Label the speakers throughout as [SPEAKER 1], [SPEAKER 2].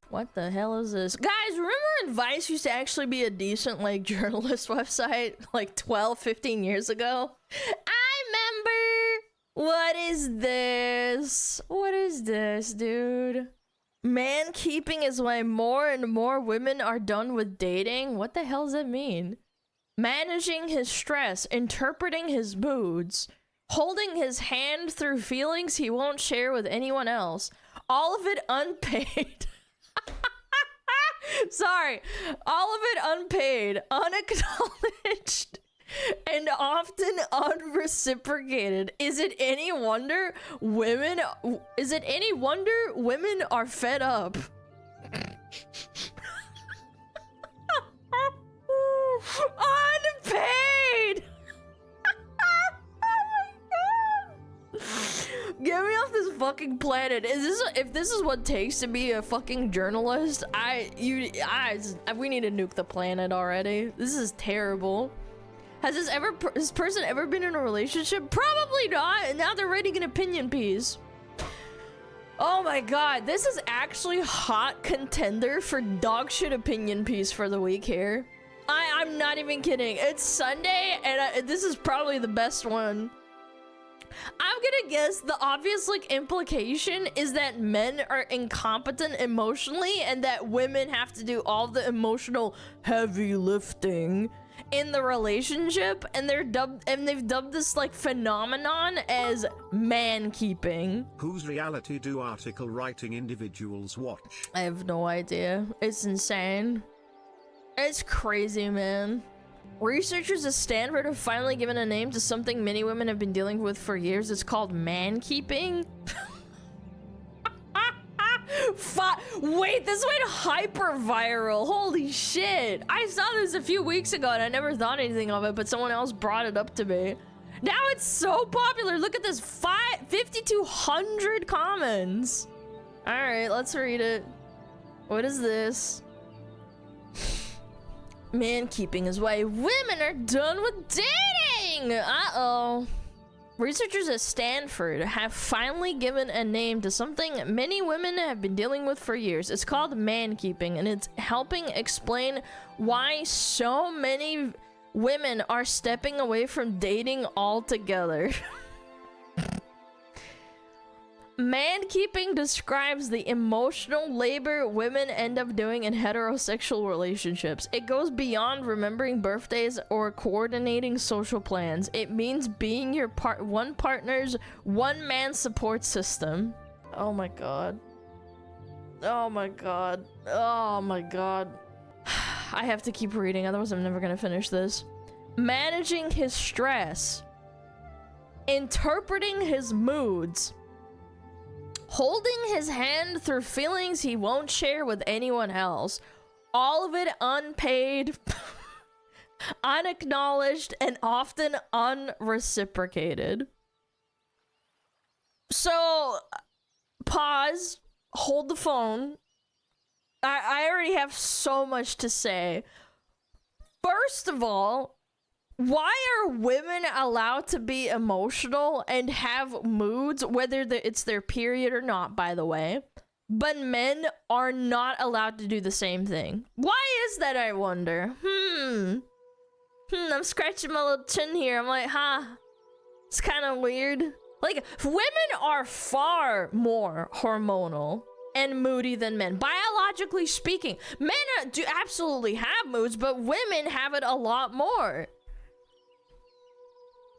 [SPEAKER 1] What the hell is this? Guys, remember when Vice used to actually be a decent, like, journalist website, like, 12, 15 years ago? I remember! What is this? What is this, dude? Man keeping is why more and more women are done with dating? What the hell does that mean? Managing his stress, interpreting his moods, holding his hand through feelings he won't share with anyone else. All of it unpaid. Sorry, all of it unpaid, unacknowledged, and often unreciprocated. Is it any wonder women are fed up? Unpaid. Get me off this fucking planet. If this is what it takes to be a fucking journalist, we need to nuke the planet already. This is terrible. Has this person ever been in a relationship? Probably not. And now they're writing an opinion piece. Oh my god, this is actually hot contender for dog shit opinion piece for the week here. I'm not even kidding. It's Sunday, and this is probably the best one. I'm gonna guess the obvious, like, implication is that men are incompetent emotionally and that women have to do all the emotional heavy lifting in the relationship, and they've dubbed this, like, phenomenon as man keeping.
[SPEAKER 2] Whose reality do article writing individuals watch?
[SPEAKER 1] I have no idea. It's insane. It's crazy, man. Researchers at Stanford have finally given a name to something many women have been dealing with for years. It's called man-keeping. Wait, this went hyper-viral. Holy shit. I saw this a few weeks ago and I never thought anything of it, but someone else brought it up to me. Now it's so popular. Look at this, 5,200 comments. All right, let's read it. What is this? Man keeping is why women are done with dating! Uh-oh. Researchers at Stanford have finally given a name to something many women have been dealing with for years. It's called man keeping, and it's helping explain why so many women are stepping away from dating altogether. Man-keeping describes the emotional labor women end up doing in heterosexual relationships. It goes beyond remembering birthdays or coordinating social plans. It means being your one partner's one-man support system. Oh my god. Oh my god. Oh my god. I have to keep reading, otherwise I'm never gonna finish this. Managing his stress. Interpreting his moods. Holding his hand through feelings he won't share with anyone else. All of it unpaid, unacknowledged, and often unreciprocated. So, pause, hold the phone. I already have so much to say. First of all, why are women allowed to be emotional and have moods, whether it's their period or not, by the way, but men are not allowed to do the same thing? Why is that, I wonder? I'm scratching my little chin here. I'm like, it's kind of weird. Like, women are far more hormonal and moody than men, biologically speaking. Men do absolutely have moods, but women have it a lot more.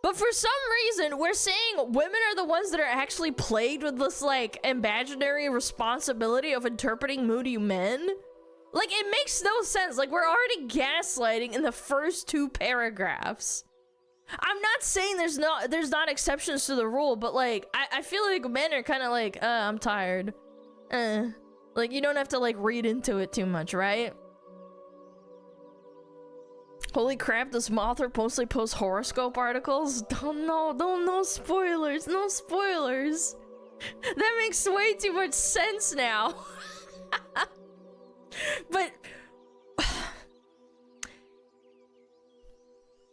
[SPEAKER 1] But for some reason, we're saying women are the ones that are actually plagued with this, like, imaginary responsibility of interpreting moody men. Like, it makes no sense. Like, we're already gaslighting in the first 2 paragraphs. I'm not saying there's not exceptions to the rule, but, like, I feel like men are kind of like, I'm tired. Like, you don't have to, like, read into it too much, right? Holy crap, this author mostly posts horoscope articles? No spoilers, no spoilers. That makes way too much sense now. But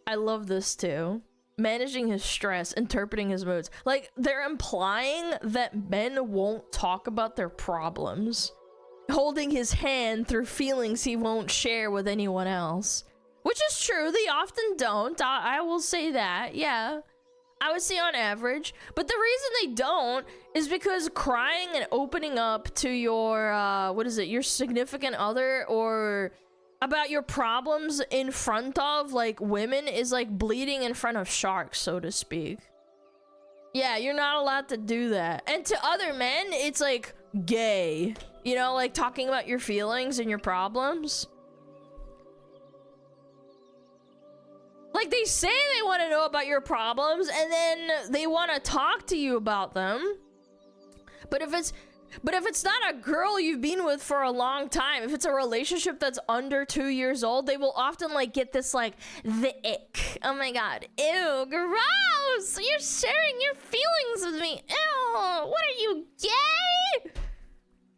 [SPEAKER 1] I love this too. managing his stress, interpreting his moods. Like, they're implying that men won't talk about their problems. Holding his hand through feelings he won't share with anyone else. Which is true, they often don't. I will say that, yeah. I would say on average. But the reason they don't is because crying and opening up to your, your significant other or about your problems in front of, like, women is like bleeding in front of sharks, so to speak. Yeah, you're not allowed to do that. And to other men, it's like gay. You know, like talking about your feelings and your problems. Like, they say they want to know about your problems and then they want to talk to you about them. But if it's not a girl you've been with for a long time, if it's a relationship that's under 2 years old, they will often like get this like the ick. Oh my god, ew, gross! You're sharing your feelings with me. Ew, what are you, gay?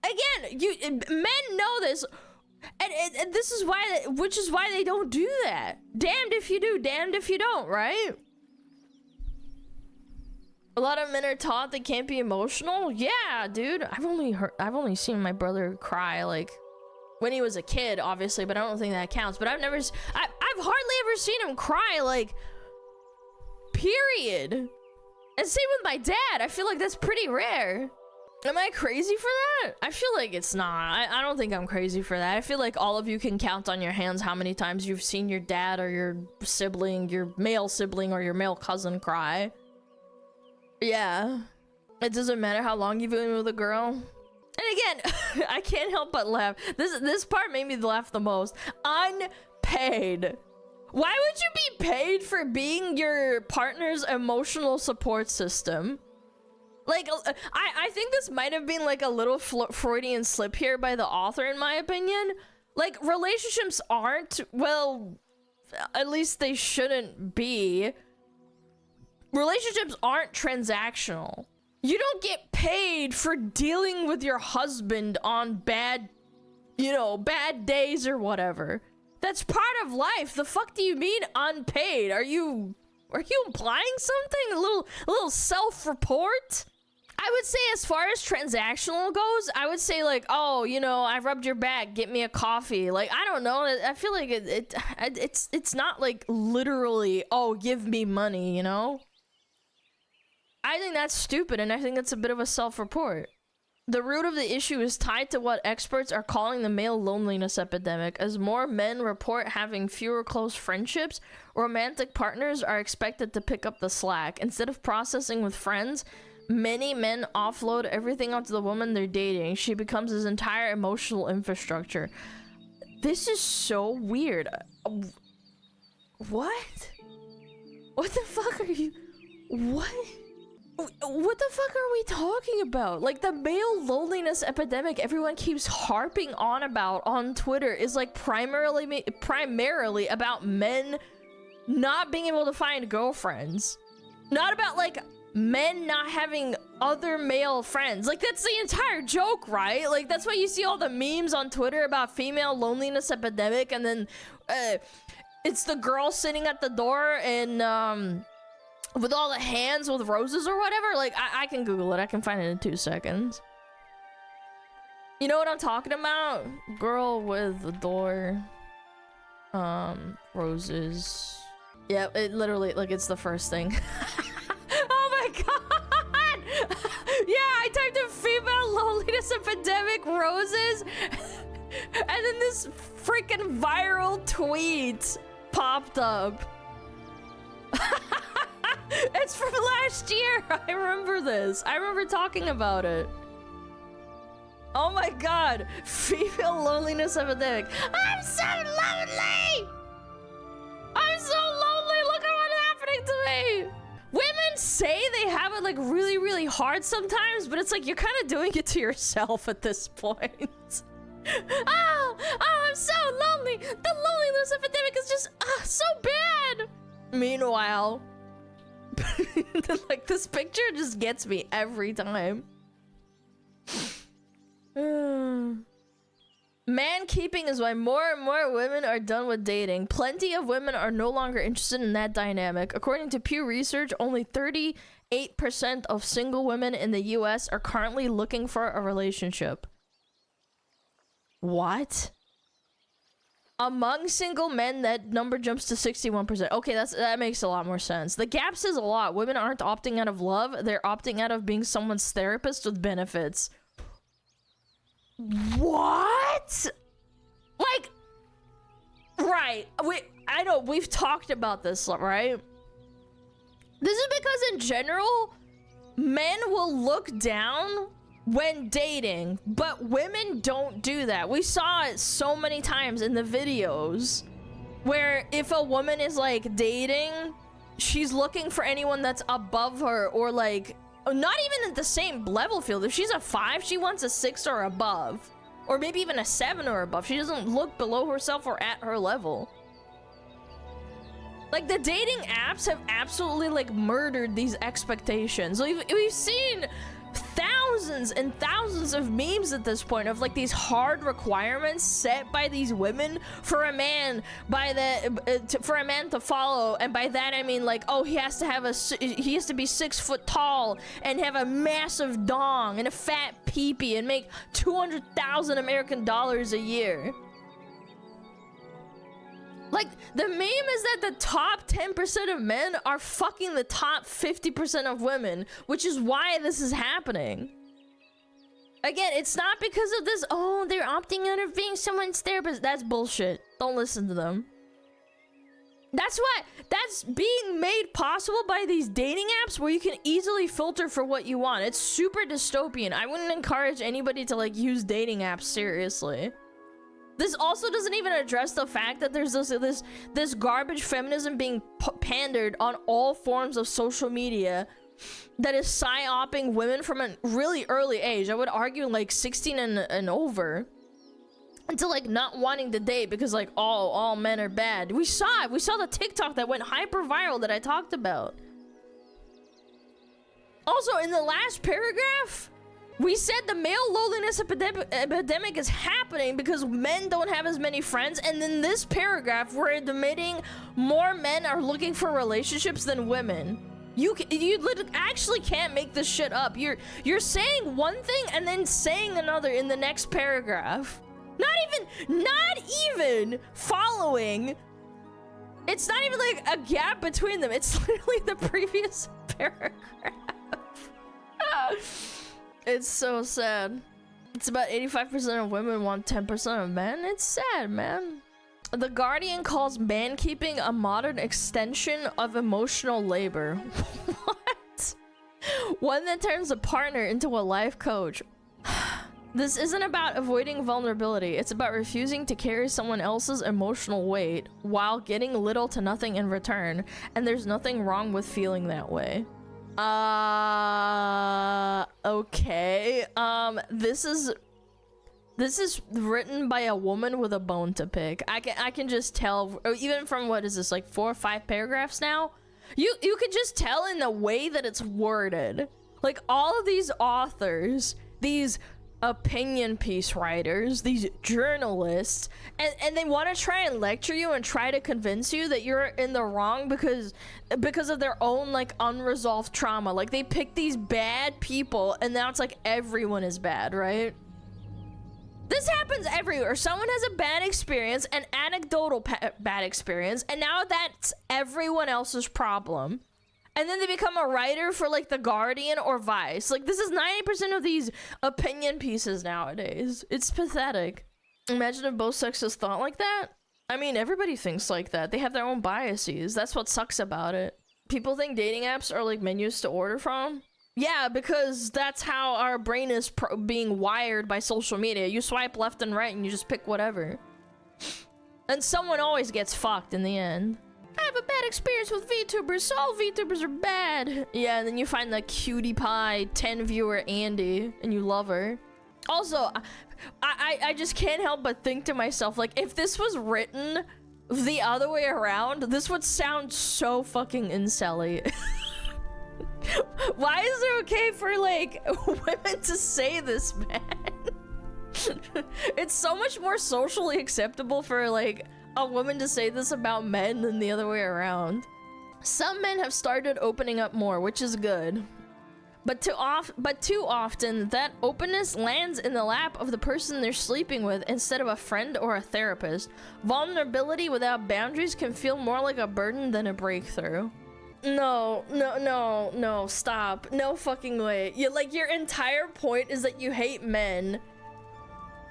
[SPEAKER 1] Again, men know this. And this is why, which is why they don't do that. Damned if you do, damned if you don't, right? A lot of men are taught they can't be emotional. Yeah, dude. I've only seen my brother cry like when he was a kid, obviously, but I don't think that counts. But I've hardly ever seen him cry, like, period. And same with my dad. I feel like that's pretty rare. Am I crazy for that? I feel like it's not. I don't think I'm crazy for that. I feel like all of you can count on your hands how many times you've seen your dad or your sibling, your male sibling or your male cousin cry. Yeah. It doesn't matter how long you've been with a girl. And again, I can't help but laugh. This part made me laugh the most. Unpaid. Why would you be paid for being your partner's emotional support system? Like, I think this might have been like a little Freudian slip here by the author, in my opinion. Like, relationships aren't, well, at least they shouldn't be. Relationships aren't transactional. You don't get paid for dealing with your husband on bad days or whatever. That's part of life. The fuck do you mean unpaid? Are you implying something? A little self-report? I would say as far as transactional goes, I would say like, oh, I rubbed your back, get me a coffee. Like, I don't know. I feel like it's not like literally, oh, give me money, I think that's stupid, and I think it's a bit of a self-report. The root of the issue is tied to what experts are calling the male loneliness epidemic. As more men report having fewer close friendships, romantic partners are expected to pick up the slack. Instead of processing with friends, many men offload everything onto the woman they're dating. She becomes his entire emotional infrastructure. This is so weird. What? What the fuck are you... What? What the fuck are we talking about? Like, the male loneliness epidemic everyone keeps harping on about on Twitter is like primarily about men not being able to find girlfriends. Not about like men not having other male friends. Like, that's the entire joke, right? Like, that's why you see all the memes on Twitter about female loneliness epidemic, and then it's the girl sitting at the door and with all the hands with roses or whatever. Like, I can Google it. I can find it in 2 seconds. You know what I'm talking about? Girl with the door. Roses. Yeah, it literally, like, it's the first thing. Oh my god! Yeah, I typed in female loneliness epidemic roses. And then this freaking viral tweet popped up. It's from last year. I remember this. I remember talking about it. Oh my god. Female loneliness epidemic. I'm so lonely. I'm so lonely. Look at what's happening to me. Women say they have it like really, really hard sometimes, but it's like you're kind of doing it to yourself at this point. Oh, I'm so lonely. The loneliness epidemic is just so bad. Meanwhile, like, this picture just gets me every time. Man keeping is why more and more women are done with dating. Plenty of women are no longer interested in that dynamic. According to Pew Research, only 38% of single women in the US are currently looking for a relationship. What? Among single men, that number jumps to 61%. Okay, that makes a lot more sense. The gap says a lot. Women aren't opting out of love. They're opting out of being someone's therapist with benefits. What? Like, right. I know, we've talked about this, right? This is because in general, men will look down when dating, but women don't do that. We saw it so many times in the videos where if a woman is like dating, she's looking for anyone that's above her or like not even at the same level field. If she's a 5, she wants a 6 or above, or maybe even a 7 or above. She doesn't look below herself or at her level. Like, the dating apps have absolutely like murdered these expectations. We've seen thousands and thousands of memes at this point of like these hard requirements set by these women for a man for a man to follow, and by that I mean like, oh, he has to be 6 foot tall and have a massive dong and a fat peepee and make 200,000 American dollars a year. Like, the meme is that the top 10% of men are fucking the top 50% of women, which is why this is happening. Again, it's not because of this, oh, they're opting out of being someone's therapist. That's bullshit. Don't listen to them. That's being made possible by these dating apps where you can easily filter for what you want. It's super dystopian. I wouldn't encourage anybody to like use dating apps seriously. This also doesn't even address the fact that there's this garbage feminism being pandered on all forms of social media that is psyoping women from a really early age. I would argue like 16 and over, into like not wanting to date because like all men are bad. We saw it. We saw the TikTok that went hyper viral that I talked about. Also, in the last paragraph, we said the male loneliness epidemic is happening because men don't have as many friends, and in this paragraph, we're admitting more men are looking for relationships than women. You actually can't make this shit up. You're saying one thing and then saying another in the next paragraph. Not even following. It's not even like a gap between them. It's literally the previous paragraph. It's so sad. It's about 85% of women want 10% of men. It's sad, man. The Guardian calls man-keeping a modern extension of emotional labor. What? One that turns a partner into a life coach. This isn't about avoiding vulnerability. It's about refusing to carry someone else's emotional weight while getting little to nothing in return. And there's nothing wrong with feeling that way. Okay. This is written by a woman with a bone to pick. I can just tell, even from what is this, like 4 or 5 paragraphs now? You can just tell in the way that it's worded. Like, all of these authors, these opinion piece writers, these journalists, and they want to try and lecture you and try to convince you that you're in the wrong because of their own like unresolved trauma. Like, they pick these bad people and now it's like everyone is bad, right? This happens everywhere. Someone has a bad experience, an anecdotal bad experience, and now that's everyone else's problem. And then they become a writer for like The Guardian or Vice. Like, this is 90% of these opinion pieces nowadays. It's pathetic. Imagine if both sexes thought like that. I mean, everybody thinks like that. They have their own biases. That's what sucks about it. People think dating apps are like menus to order from. Yeah, because that's how our brain is being wired by social media. You swipe left and right and you just pick whatever. And someone always gets fucked in the end. I have a bad experience with VTubers, so all VTubers are bad. Yeah, and then you find the cutie pie 10 viewer Andy and you love her. Also, I just can't help but think to myself, like, if this was written the other way around, this would sound so fucking incel-y. Why is it okay for like women to say this, man? It's so much more socially acceptable for like a woman to say this about men than the other way around. Some men have started opening up more, which is good. But too often, that openness lands in the lap of the person they're sleeping with instead of a friend or a therapist. Vulnerability without boundaries can feel more like a burden than a breakthrough. No, stop. No fucking way. Your entire point is that you hate men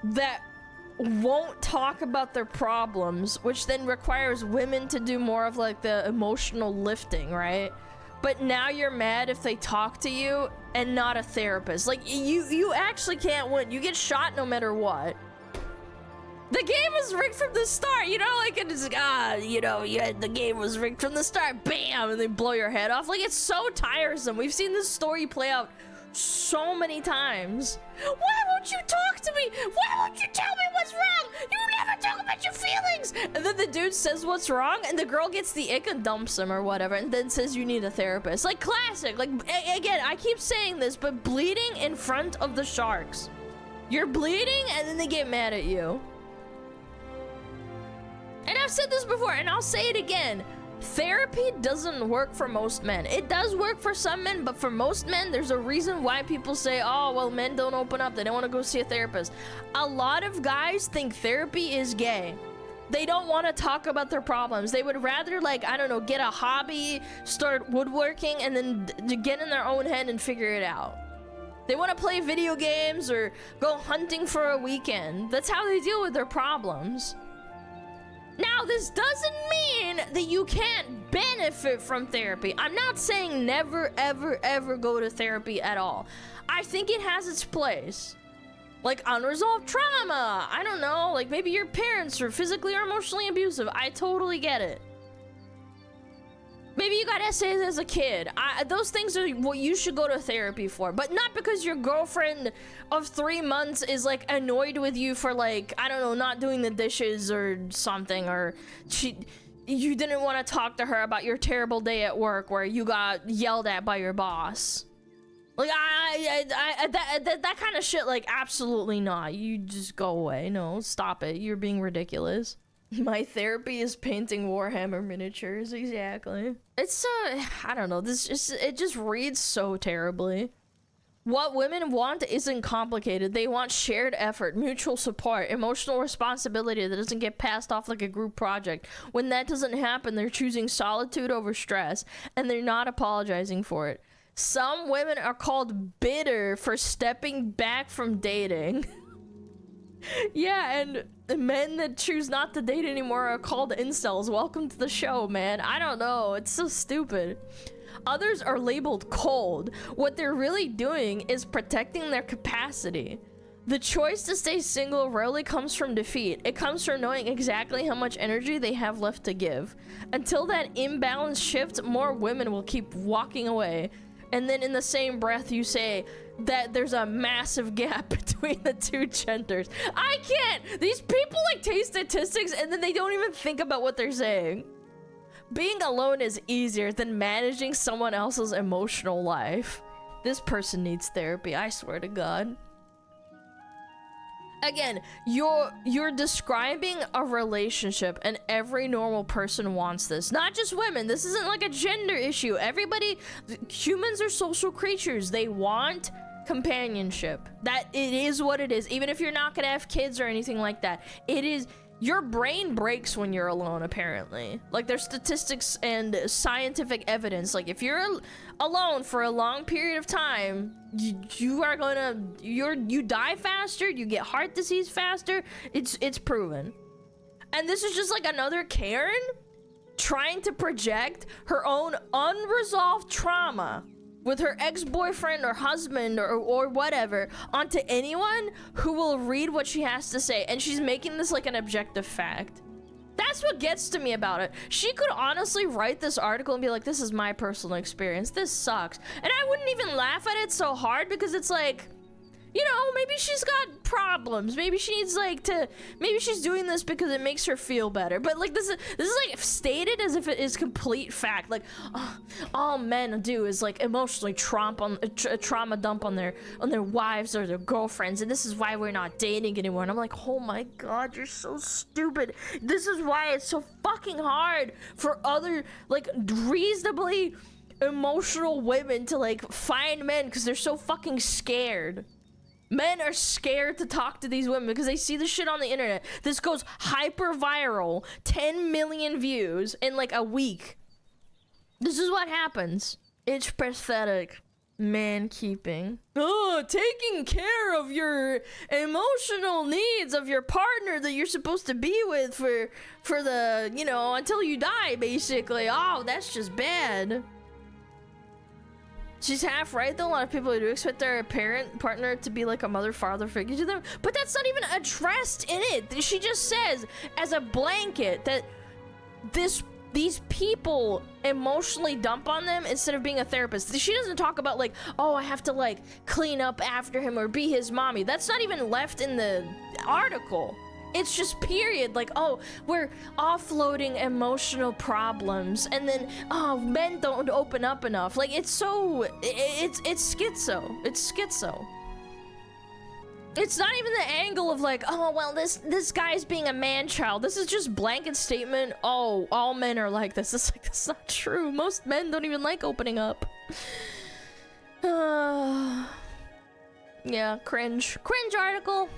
[SPEAKER 1] that won't talk about their problems, which then requires women to do more of like the emotional lifting, right? But now you're mad if they talk to you and not a therapist. Like, you actually can't win. You get shot no matter what. The game was rigged from the start, you know? Like, it's like, the game was rigged from the start. Bam! And they blow your head off. Like, it's so tiresome. We've seen this story play out so many times. Why won't you talk to me? Why won't you tell me what's wrong? You never talk about your feelings. And then the dude says what's wrong, and the girl gets the ick and dumps him or whatever, and then says you need a therapist. Like, classic. Like, again, I keep saying this, but bleeding in front of the sharks. You're bleeding, and then they get mad at you. And I've said this before, and I'll say it again. Therapy doesn't work for most men. It does work for some men, but for most men, there's a reason why people say, oh, well, men don't open up. They don't want to go see a therapist. A lot of guys think therapy is gay. They don't want to talk about their problems. They would rather, like, I don't know, get a hobby, start woodworking, and then get in their own head and figure it out. They want to play video games or go hunting for a weekend. That's how they deal with their problems. Now, this doesn't mean that you can't benefit from therapy. I'm not saying never, ever, ever go to therapy at all. I think it has its place. Like unresolved trauma. I don't know, like maybe your parents are physically or emotionally abusive. I totally get it. Maybe you got essays as a kid. Those things are what you should go to therapy for. But not because your girlfriend of 3 months is like annoyed with you for like, I don't know, not doing the dishes or something. Or you didn't want to talk to her about your terrible day at work where you got yelled at by your boss. Like, that kind of shit, like, absolutely not. You just go away. No, stop it. You're being ridiculous. My therapy is painting Warhammer miniatures, exactly. It's, I don't know, it just reads so terribly. What women want isn't complicated. They want shared effort, mutual support, emotional responsibility that doesn't get passed off like a group project. When that doesn't happen, they're choosing solitude over stress, and they're not apologizing for it. Some women are called bitter for stepping back from dating. Yeah, and men that choose not to date anymore are called incels. Welcome to the show, man. I don't know. It's so stupid. Others are labeled cold. What they're really doing is protecting their capacity. The choice to stay single rarely comes from defeat. It comes from knowing exactly how much energy they have left to give. Until that imbalance shifts, more women will keep walking away. And then in the same breath you say that there's a massive gap between the two genders. I can't! These people like take statistics and then they don't even think about what they're saying. Being alone is easier than managing someone else's emotional life. This person needs therapy, I swear to God. Again, you're describing a relationship, and every normal person wants this. Not just women. This isn't like a gender issue. Everybody, humans are social creatures. They want companionship. That it is what it is. Even if you're not gonna have kids or anything like that, it is. Your brain breaks when you're alone, apparently. Like, there's statistics and scientific evidence. Like, if you're alone for a long period of time, you die faster, you get heart disease faster. It's proven. And this is just like another Karen trying to project her own unresolved trauma with her ex-boyfriend or husband or whatever onto anyone who will read what she has to say, and she's making this like an objective fact. That's what gets to me about it. She could honestly write this article and be like, this is my personal experience, this sucks, and I wouldn't even laugh at it so hard, because it's like, You know, maybe she's got problems. Maybe she needs like to. Maybe she's doing this because it makes her feel better. But like this is like stated as if it is complete fact. Like all men do is like emotionally trauma dump on their wives or their girlfriends, and this is why we're not dating anymore. And I'm like, oh my god, you're so stupid. This is why it's so fucking hard for other like reasonably emotional women to like find men because they're so fucking scared. Men are scared to talk to these women because they see the shit on the internet. This goes hyper viral, 10 million views in like a week. This is what happens. It's pathetic. Man keeping. Oh, taking care of your emotional needs of your partner that you're supposed to be with for the, you know, until you die, basically. Oh, that's just bad. She's half right though. A lot of people do expect their partner to be like a mother-father figure to them, but that's not even addressed in it. She just says as a blanket that these people emotionally dump on them instead of being a therapist. She doesn't talk about like, oh, I have to like clean up after him or be his mommy. That's not even left in the article. It's just period, like, oh, we're offloading emotional problems, and then, oh, men don't open up enough. Like, it's so, it's schizo. It's schizo. It's not even the angle of like, oh, well, this guy's being a man-child. This is just blanket statement, oh, all men are like this. It's like, that's not true. Most men don't even like opening up. Yeah, cringe. Cringe article.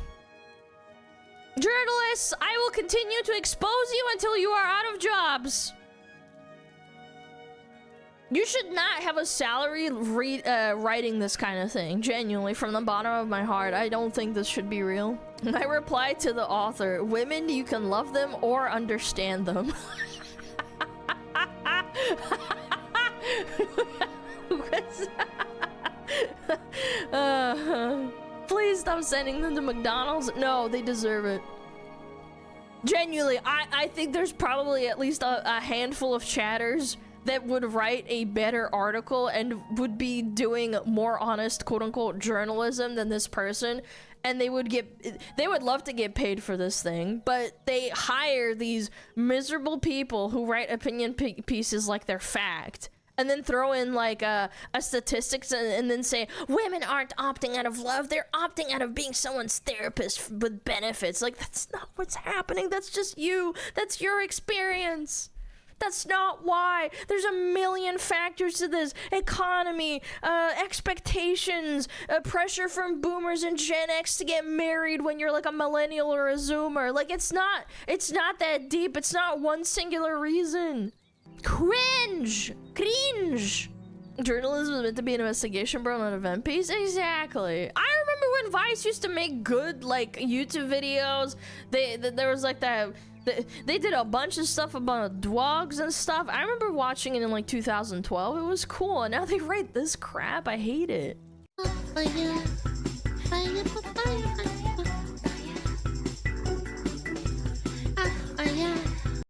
[SPEAKER 1] Journalists, I will continue to expose you until you are out of jobs. You should not have a salary writing this kind of thing. Genuinely, from the bottom of my heart, I don't think this should be real. My reply to the author: women, you can love them or understand them. Please stop sending them to McDonald's. No, they deserve it. Genuinely, I think there's probably at least a handful of chatters that would write a better article and would be doing more honest, quote-unquote, journalism than this person, and they would love to get paid for this thing, but they hire these miserable people who write opinion pieces like they're fact, and then throw in like a statistics and then say women aren't opting out of love, they're opting out of being someone's therapist with benefits. Like, that's not what's happening. That's just you. That's your experience. That's not why. There's a million factors to this. Economy, expectations, pressure from boomers and Gen X to get married when you're like a millennial or a zoomer. Like, it's not that deep. It's not one singular reason. Cringe. Journalism is meant to be an investigation, bro, not an event piece. Exactly. I remember when Vice used to make good like YouTube videos. There was like that. They did a bunch of stuff about dogs and stuff. I remember watching it in like 2012. It was cool. And now they write this crap. I hate it.